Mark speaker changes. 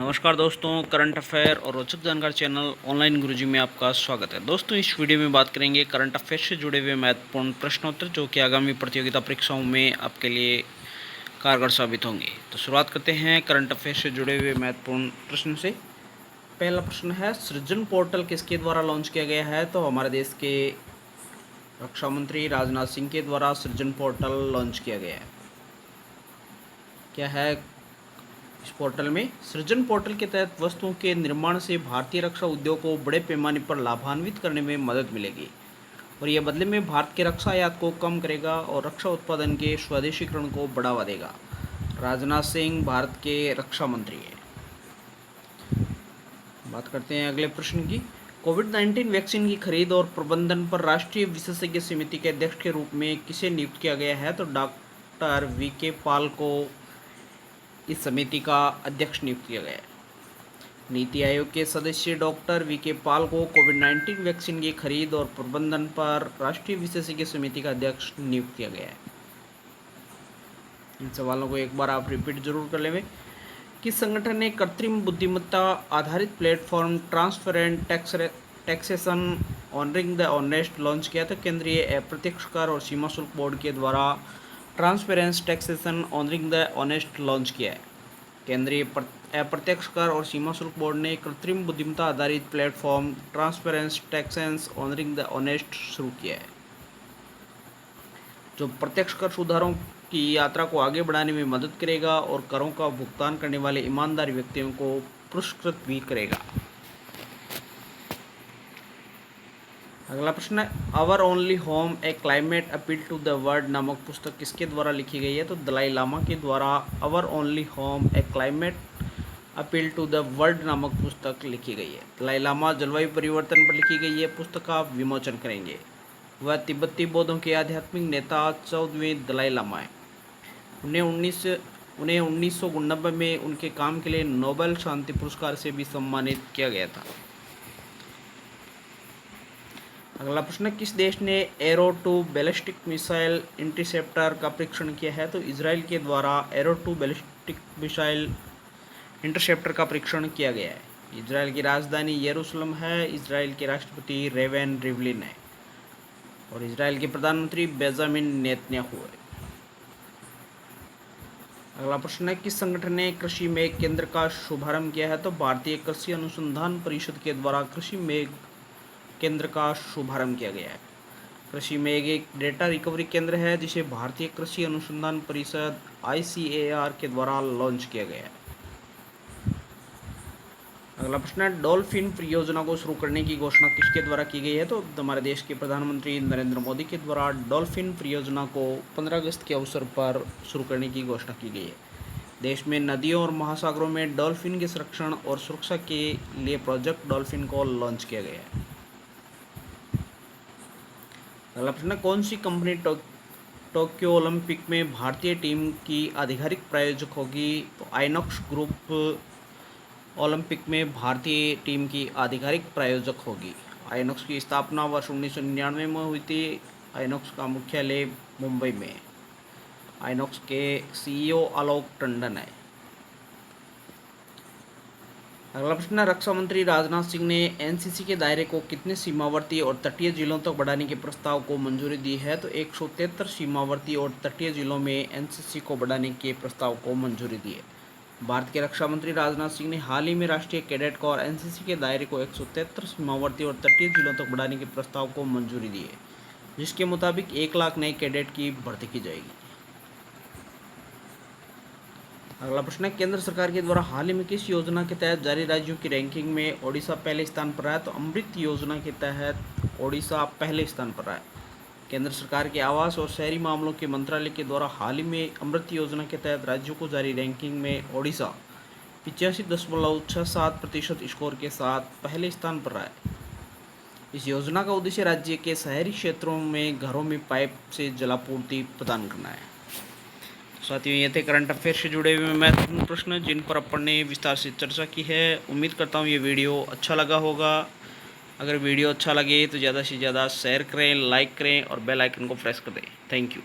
Speaker 1: नमस्कार दोस्तों, current affair और रोचक जानकारी चैनल ऑनलाइन गुरुजी में आपका स्वागत है। दोस्तों, इस वीडियो में बात करेंगे करंट अफेयर से जुड़े हुए महत्वपूर्ण प्रश्नोत्तर जो कि आगामी प्रतियोगिता परीक्षाओं में आपके लिए कारगर साबित होंगे। तो शुरुआत करते हैं करंट अफेयर से जुड़े हुए महत्वपूर्ण प्रश्न से। पहला प्रश्न है, सृजन पोर्टल किसके द्वारा लॉन्च किया गया है? तो हमारे देश के रक्षा मंत्री राजनाथ सिंह के द्वारा सृजन पोर्टल लॉन्च किया गया है। क्या है इस पोर्टल में? सृजन पोर्टल के तहत वस्तुओं के निर्माण से भारतीय रक्षा उद्योग को बड़े पैमाने पर लाभान्वित करने में मदद मिलेगी और यह बदले में भारत के रक्षा आयात को कम करेगा और रक्षा उत्पादन के स्वदेशीकरण को बढ़ावा देगा। राजनाथ सिंह भारत के रक्षा मंत्री हैं। बात करते हैं अगले प्रश्न की। कोविड-19 वैक्सीन की खरीद और प्रबंधन पर राष्ट्रीय विशेषज्ञ समिति के अध्यक्ष के रूप में किसे नियुक्त किया गया है? तो डॉक्टर वीके पॉल को इस समिति का अध्यक्ष नियुक्त किया गया है। नीति आयोग के सदस्य डॉक्टर वीके पॉल को कोविड-19 वैक्सीन की खरीद और प्रबंधन पर राष्ट्रीय विशेषज्ञ समिति का अध्यक्ष नियुक्त किया गया है। इन सवालों को एक बार आप रिपीट जरूर कर लेंगे। किस संगठन ने कृत्रिम बुद्धिमत्ता आधारित platform transparent taxation honouring the honest launch किया? था केंद्रीय अप्रत्यक्ष कर और सीमा शुल्क बोर्ड के द्वारा transparence taxation honouring the honest launch किया है। केंद्रीय अप्रत्यक्ष कर और सीमा शुल्क बोर्ड ने कृत्रिम बुद्धिमत्ता आधारित platform transparence taxation honouring the honest शुरू किया है, जो प्रत्यक्ष कर सुधारों की यात्रा को आगे बढ़ाने में मदद करेगा और करों का भुगतान करने वाले ईमानदार व्यक्तियों को पुरस्कृत भी करेगा। अगला प्रश्न है, our only home a climate appeal to the world नामक पुस्तक किसके द्वारा लिखी गई है? तो दलाई लामा के द्वारा our only home a climate appeal to the world नामक पुस्तक लिखी गई है। दलाई लामा जलवायु परिवर्तन पर लिखी गई है पुस्तक का विमोचन करेंगे। वह तिब्बती बौद्धों के आध्यात्मिक नेता 14वें दलाई लामा है। उन्हें 1999 में उनके काम के लिए नोबेल शांति पुरस्कार से भी सम्मानित किया गया था। अगला प्रश्न, किस देश ने एरो 2 बैलिस्टिक मिसाइल इंटरसेप्टर का परीक्षण किया है? तो इजराइल के द्वारा एरो 2 बैलिस्टिक मिसाइल इंटरसेप्टर का परीक्षण किया गया है। इजराइल की राजधानी यरूशलेम है। इजराइल के राष्ट्रपति रेवेन रिवलिन है और इजराइल के प्रधानमंत्री बेंजामिन नेतन्याहू है। अगला प्रश्न है, किस संगठन ने कृषि मेघ केंद्र का शुभारंभ किया है? तो भारतीय कृषि अनुसंधान परिषद के द्वारा कृषि मेघ केंद्र का शुभारंभ किया गया है। कृषि मेघ एक डेटा रिकवरी केंद्र है जिसे भारतीय कृषि अनुसंधान परिषद ICAR के द्वारा लॉन्च किया गया है। अगला प्रश्न है, डॉल्फिन परियोजना को शुरू करने की घोषणा किसके द्वारा की गई है? तो हमारे देश के प्रधानमंत्री नरेंद्र मोदी के द्वारा डॉल्फिन परियोजना को 15 अगस्त के अवसर पर शुरू करने की घोषणा की गई है। देश में नदियों और महासागरों में डॉल्फिन के संरक्षण और सुरक्षा के लिए प्रोजेक्ट डॉल्फिन को लॉन्च किया गया है। अगला प्रश्न, कौन सी कंपनी टोक्यो ओलंपिक में भारतीय टीम की आधिकारिक प्रायोजक होगी? तो आइनॉक्स ग्रुप ओलंपिक में भारतीय टीम की आधिकारिक प्रायोजक होगी। आइनॉक्स की स्थापना वर्ष 1999 में हुई थी। आइनॉक्स का मुख्यालय मुंबई में। आइनॉक्स के CEO आलोक टंडन है। अगला प्रश्न, रक्षा मंत्री राजनाथ सिंह ने NCC के दायरे को कितने सीमावर्ती और तटीय जिलों तक बढ़ाने के प्रस्ताव को मंजूरी दी है? तो 173 सीमावर्ती और तटीय जिलों में NCC को बढ़ाने के प्रस्ताव को मंजूरी दी है। भारत के रक्षा मंत्री राजनाथ सिंह ने हाल ही में राष्ट्रीय कैडेट कोर NCC के दायरे को 173 सीमावर्ती और तटीय जिलों तक बढ़ाने के प्रस्ताव को मंजूरी दी है, जिसके मुताबिक 1 लाख नए कैडेट की भर्ती की जाएगी। अगला प्रश्न है, केंद्र सरकार के द्वारा हाल ही में किस योजना के तहत जारी राज्यों की रैंकिंग में ओडिशा पहले स्थान पर रहा है? तो अमृत योजना के तहत ओडिशा पहले स्थान पर रहा है। केंद्र सरकार के आवास और शहरी मामलों के मंत्रालय के द्वारा हाल ही में अमृत योजना के तहत राज्यों को जारी रैंकिंग में ओडिशा 85.67% स्कोर के साथ पहले स्थान पर रहा है। इस योजना का उद्देश्य राज्य के शहरी क्षेत्रों में घरों में पाइप से जलापूर्ति प्रदान करना है। साथियों, ये थे करंट अफेयर से जुड़े हुए महत्वपूर्ण प्रश्न जिन पर अपन ने विस्तार से चर्चा की है। उम्मीद करता हूँ ये वीडियो अच्छा लगा होगा। अगर वीडियो अच्छा लगे तो ज़्यादा से ज़्यादा शेयर करें, लाइक करें और बेल आइकन को प्रेस कर दें। Thank you.